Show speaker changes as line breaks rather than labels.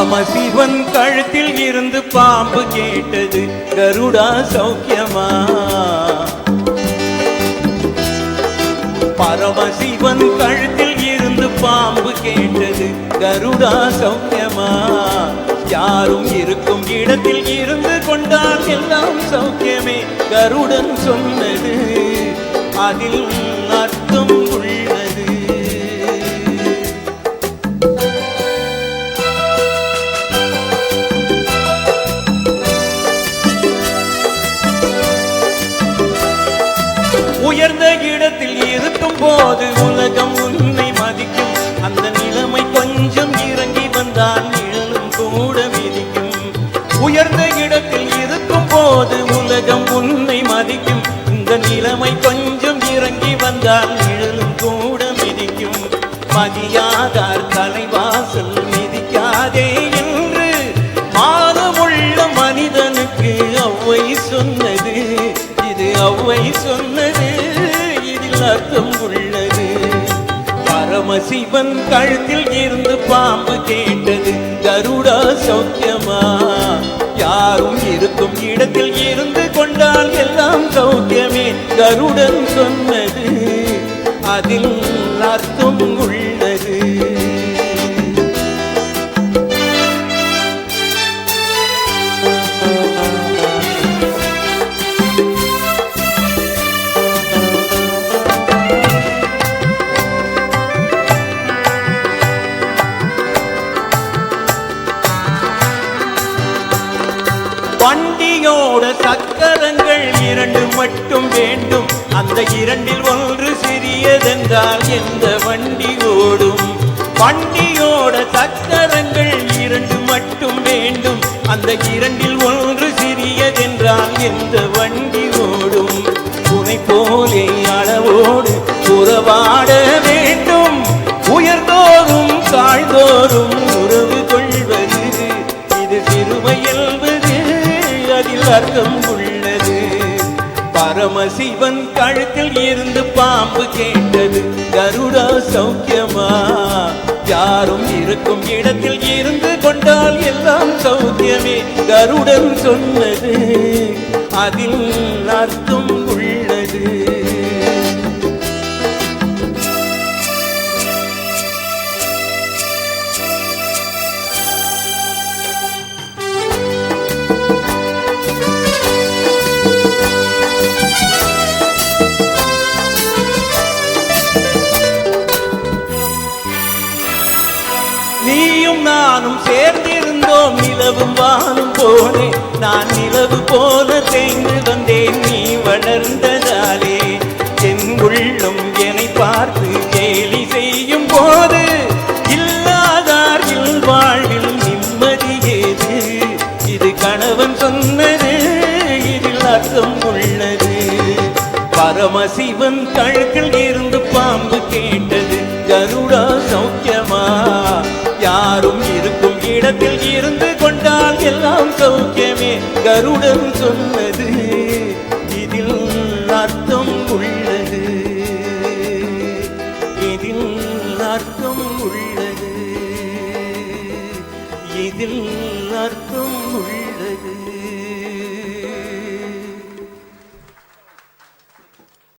பரமசிவன் கழுத்தில் இருந்து பாம்பு கேட்டது, கருடா சௌக்கியமா? பரமசிவன் கழுத்தில் இருந்து பாம்பு கேட்டது, கருடா சௌக்கியமா? யாரும் இருக்கும் இடத்தில் இருந்து கொண்டால் எல்லாம் சௌக்கியமே, கருடன் சொன்னது அதில் அர்த்தம் உள்ளது. உயர்ந்த இடத்தில் இருக்கும் போது உலகம் உன்னை மதிக்கும், அந்த நிலைமை கொஞ்சம் இறங்கி வந்தால் நிழலும் கூட மிதிக்கும். உயர்ந்த இடத்தில் இருக்கும் போது உலகம் உன்னை மதிக்கும், இந்த நிலைமை கொஞ்சம் இறங்கி வந்தால் நிழலும் கூட மிதிக்கும். மதியாதார் தலைவாசல் மிதிக்காதே என்று மானமுள்ள மனிதனுக்கு ஔவை சொன்னது, இது ஔவை சொன்னது, இதில் அர்த்தம் உள்ளது. பரமசிவன் கழுத்தில் இருந்து பாம்பு கேட்டது, கருடா சௌக்கியமா? யாரும் இருக்கும் இடத்தில் இருந்து கொண்டால் எல்லாம் சௌக்கியமே, கருடன் சொன்னது அதில் அர்த்தம் உள்ளது. வண்டியோட சக்கரங்கள் இரண்டு மட்டும் வேண்டும், அந்த இரண்டில் ஒன்று சிறியதென்றால் எந்த வண்டி ஓடும்? வண்டியோட சக்கரங்கள் இரண்டு மட்டும் வேண்டும், அந்த இரண்டில் ஒன்று சிறியதென்றால் எந்த வண்டி ஓடும்? துணை போலே அளவோடு உறவாட வேண்டும், உயர்ந்தோறும் தாழ்ந்தோறும் உறவு கொள்வது, இது சிறுமை என்பது அதில் அர்த்தம் உள்ளது. பரமசிவன் கழுத்தில் இருந்து பாம்பு கேட்டது, கருடா சௌக்கியமா? யாரும் இருக்கும் இடத்தில் இருந்து கொண்டால் எல்லாம் சௌக்கியமே, கருடன் சொன்னது அதில் அர்த்தம் உள்ளது. நீயும் நானும் சேர்ந்திருந்தோம் நிலவும் வானும் போலே, நான் நிலவு போல தேய்ந்து வந்தேன் நீ வளர்ந்ததாலே. என் உள்ளம் என்னை பார்த்து கேலி செய்யும் போது இல்லாதார் வாழ்வில் நிம்மதியேது, இது கணவன் சொன்னது, இதில் அர்த்தம் உள்ளது. பரமசிவன் கழுத்தில் இருந்து பாம்பு கேட்டது, கருடா சௌக்கியமா? யாரும் இருக்கும் இடத்தில் இருந்து கொண்டால் எல்லாம் சௌக்கியமே, கருடன் சொன்னது இதில் அர்த்தம் உள்ளது, இதில் அர்த்தம் உள்ளது, இதில் அர்த்தம் உள்ளது.